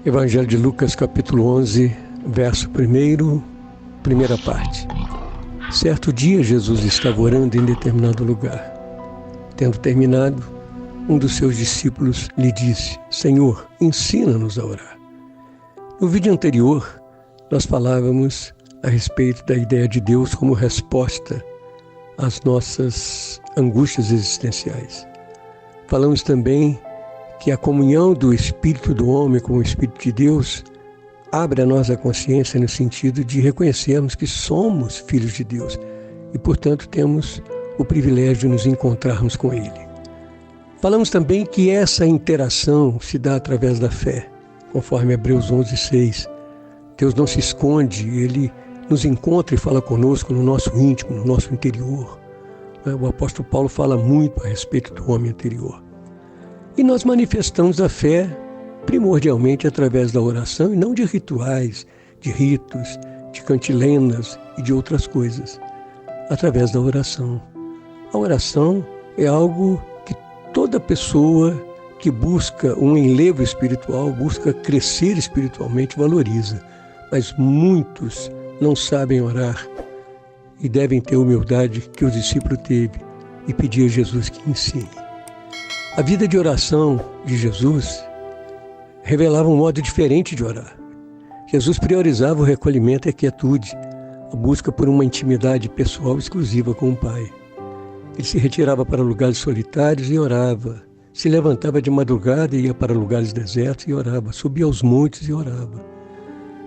Evangelho de Lucas, capítulo 11, verso 1, primeira parte. Certo dia, Jesus estava orando em determinado lugar. Tendo terminado, um dos seus discípulos lhe disse: Senhor, ensina-nos a orar. No vídeo anterior, nós falávamos a respeito da ideia de Deus como resposta às nossas angústias existenciais. Falamos também que a comunhão do Espírito do homem com o Espírito de Deus abre a nossa consciência no sentido de reconhecermos que somos filhos de Deus e, portanto, temos o privilégio de nos encontrarmos com Ele. Falamos também que essa interação se dá através da fé, conforme Hebreus 11:6. Deus não se esconde, Ele nos encontra e fala conosco no nosso íntimo, no nosso interior. O apóstolo Paulo fala muito a respeito do homem interior. E nós manifestamos a fé primordialmente através da oração e não de rituais, de ritos, de cantilenas e de outras coisas. Através da oração. A oração é algo que toda pessoa que busca um enlevo espiritual, busca crescer espiritualmente, valoriza. Mas muitos não sabem orar e devem ter a humildade que o discípulo teve e pedir a Jesus que ensine. A vida de oração de Jesus revelava um modo diferente de orar. Jesus priorizava o recolhimento e a quietude, a busca por uma intimidade pessoal exclusiva com o Pai. Ele se retirava para lugares solitários e orava. Se levantava de madrugada e ia para lugares desertos e orava. Subia aos montes e orava.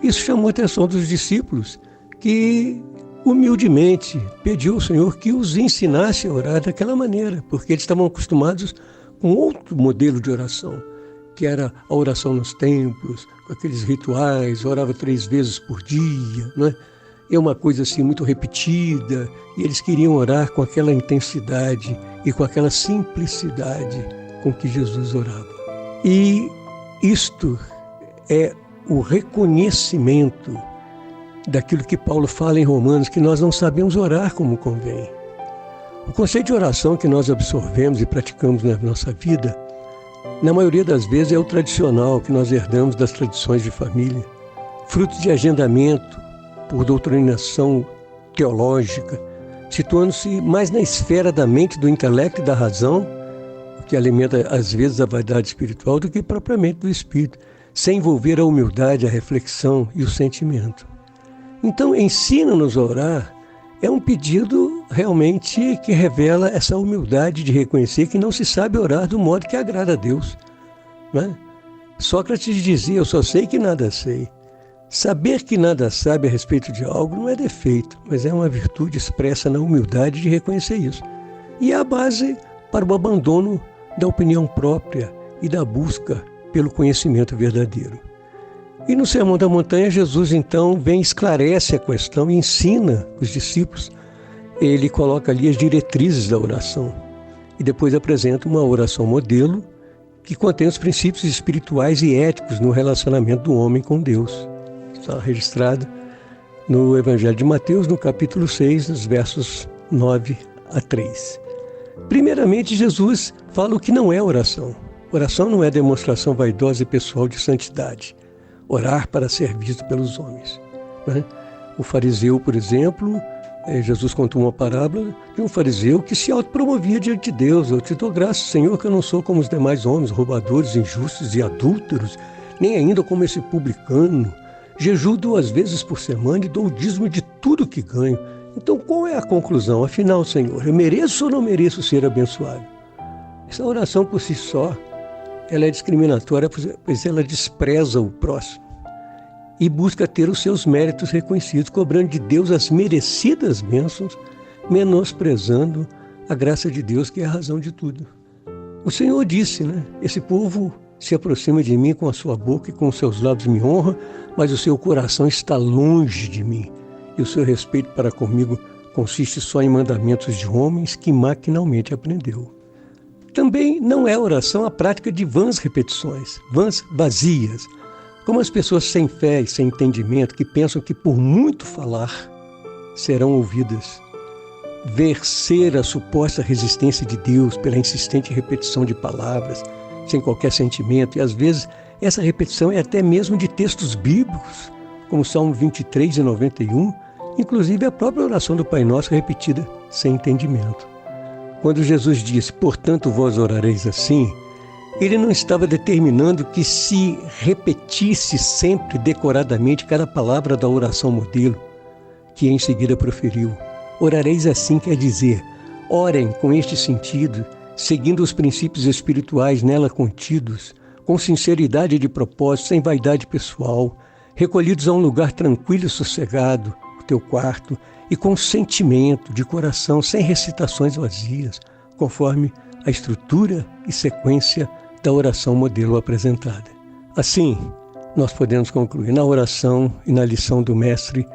Isso chamou a atenção dos discípulos, que humildemente pediu ao Senhor que os ensinasse a orar daquela maneira, porque eles estavam acostumados com outro modelo de oração, que era a oração nos templos, com aqueles rituais, orava 3 vezes por dia, né? É uma coisa assim muito repetida, e eles queriam orar com aquela intensidade e com aquela simplicidade com que Jesus orava. E isto é o reconhecimento daquilo que Paulo fala em Romanos, que nós não sabemos orar como convém. O conceito de oração que nós absorvemos e praticamos na nossa vida, na maioria das vezes é o tradicional que nós herdamos das tradições de família, fruto de agendamento por doutrinação teológica, situando-se mais na esfera da mente, do intelecto e da razão, o que alimenta às vezes a vaidade espiritual, do que propriamente do espírito, sem envolver a humildade, a reflexão e o sentimento. Então, ensina-nos a orar é um pedido realmente que revela essa humildade de reconhecer que não se sabe orar do modo que agrada a Deus, né? Sócrates dizia: eu só sei que nada sei. Saber que nada sabe a respeito de algo não é defeito, mas é uma virtude expressa na humildade de reconhecer isso. E é a base para o abandono da opinião própria e da busca pelo conhecimento verdadeiro. E no Sermão da Montanha, Jesus então vem e esclarece a questão e ensina os discípulos. Ele coloca ali as diretrizes da oração e depois apresenta uma oração modelo que contém os princípios espirituais e éticos no relacionamento do homem com Deus. Está registrado no Evangelho de Mateus, no capítulo 6, nos versos 9 a 3. Primeiramente, Jesus fala o que não é oração. Oração não é demonstração vaidosa e pessoal de santidade. Orar para ser visto pelos homens, né? O fariseu, por exemplo, Jesus contou uma parábola de um fariseu que se autopromovia diante de Deus. Eu te dou graças, Senhor, que eu não sou como os demais homens, roubadores, injustos e adúlteros, nem ainda como esse publicano. Jejuo 2 vezes por semana e dou o dízimo de tudo que ganho. Então, qual é a conclusão? Afinal, Senhor, eu mereço ou não mereço ser abençoado? Essa oração por si só, ela é discriminatória, pois ela despreza o próximo e busca ter os seus méritos reconhecidos, cobrando de Deus as merecidas bênçãos, menosprezando a graça de Deus, que é a razão de tudo. O Senhor disse, né? Esse povo se aproxima de mim com a sua boca e com os seus lábios me honra, mas o seu coração está longe de mim, e o seu respeito para comigo consiste só em mandamentos de homens que maquinalmente aprendeu. Também não é oração a prática de vãs repetições, vãs vazias, como as pessoas sem fé e sem entendimento que pensam que por muito falar serão ouvidas. Vencer a suposta resistência de Deus pela insistente repetição de palavras, sem qualquer sentimento, e às vezes Essa repetição é até mesmo de textos bíblicos, como Salmo 23 e 91, inclusive a própria oração do Pai Nosso repetida sem entendimento. Quando Jesus disse, portanto vós orareis assim, ele não estava determinando que se repetisse sempre decoradamente cada palavra da oração modelo, que em seguida proferiu. Orareis assim quer dizer, orem com este sentido, seguindo os princípios espirituais nela contidos, com sinceridade de propósito, sem vaidade pessoal, recolhidos a um lugar tranquilo e sossegado, o teu quarto, e com sentimento de coração, sem recitações vazias, conforme a estrutura e sequência da oração modelo apresentada. Assim, nós podemos concluir, na oração e na lição do Mestre,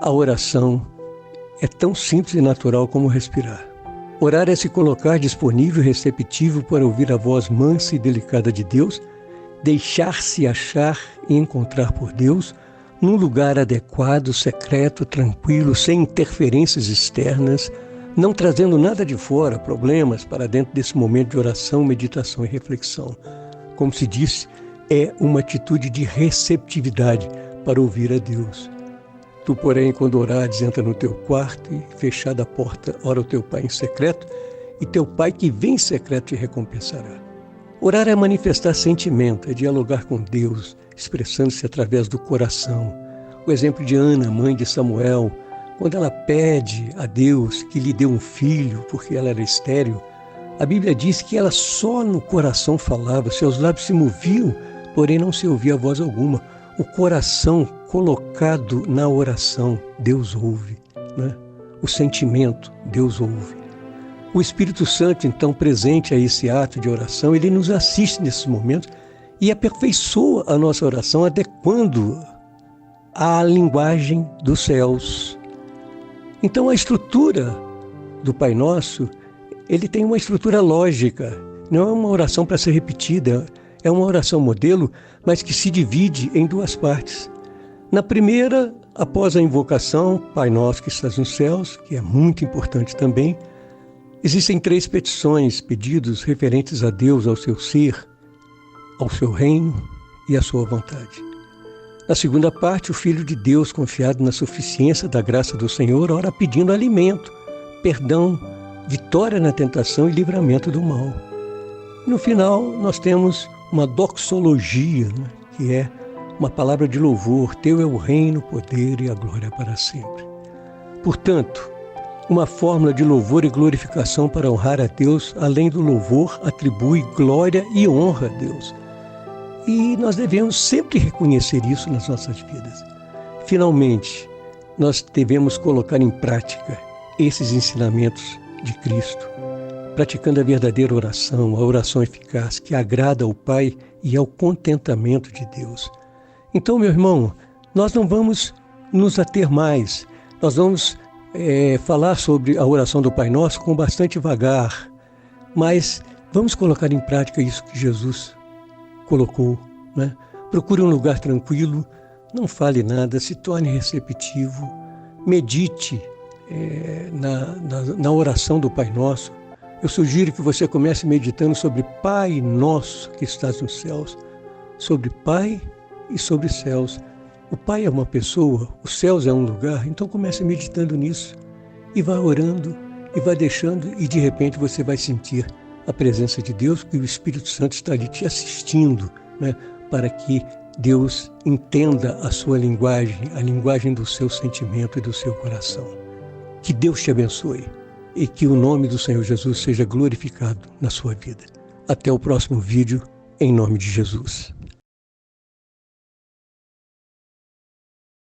a oração é tão simples e natural como respirar. Orar é se colocar disponível e receptivo para ouvir a voz mansa e delicada de Deus, deixar-se achar e encontrar por Deus num lugar adequado, secreto, tranquilo, sem interferências externas, não trazendo nada de fora, problemas, para dentro desse momento de oração, meditação e reflexão. Como se disse, é uma atitude de receptividade para ouvir a Deus. Tu, porém, quando orares, entra no teu quarto e, fechada a porta, ora o teu Pai em secreto, e teu Pai que vem em secreto te recompensará. Orar é manifestar sentimento, é dialogar com Deus, expressando-se através do coração. O exemplo de Ana, mãe de Samuel, quando ela pede a Deus que lhe dê um filho, porque ela era estéril, a Bíblia diz que ela só no coração falava, seus lábios se moviam, porém não se ouvia voz alguma. O coração colocado na oração, Deus ouve, né? O sentimento, Deus ouve. O Espírito Santo, então, presente a esse ato de oração, ele nos assiste nesses momentos e aperfeiçoa a nossa oração, adequando à linguagem dos céus. Então, a estrutura do Pai Nosso, ele tem uma estrutura lógica, não é uma oração para ser repetida, é uma oração modelo, mas que se divide em duas partes. Na primeira, após a invocação, Pai Nosso que estás nos céus, que é muito importante também, existem 3 petições, pedidos referentes a Deus, ao seu ser, ao seu reino e à sua vontade. Na segunda parte, o Filho de Deus, confiado na suficiência da graça do Senhor, ora pedindo alimento, perdão, vitória na tentação e livramento do mal. No final, nós temos uma doxologia, né, que é uma palavra de louvor. Teu é o reino, o poder e a glória para sempre. Portanto, uma fórmula de louvor e glorificação para honrar a Deus, além do louvor, atribui glória e honra a Deus. E nós devemos sempre reconhecer isso nas nossas vidas. Finalmente, nós devemos colocar em prática esses ensinamentos de Cristo, praticando a verdadeira oração, a oração eficaz que agrada ao Pai e ao contentamento de Deus. Então, meu irmão, nós não vamos nos ater mais, nós vamos falar sobre a oração do Pai Nosso com bastante vagar, mas vamos colocar em prática isso que Jesus colocou, né? Procure um lugar tranquilo, não fale nada, se torne receptivo, medite na oração do Pai Nosso. Eu sugiro que você comece meditando sobre Pai Nosso que estás nos céus, sobre Pai e sobre céus. O Pai é uma pessoa, os céus é um lugar, então comece meditando nisso e vá orando e vá deixando e de repente você vai sentir a presença de Deus, porque o Espírito Santo está ali te assistindo, né, para que Deus entenda a sua linguagem, a linguagem do seu sentimento e do seu coração. Que Deus te abençoe e que o nome do Senhor Jesus seja glorificado na sua vida. Até o próximo vídeo, em nome de Jesus.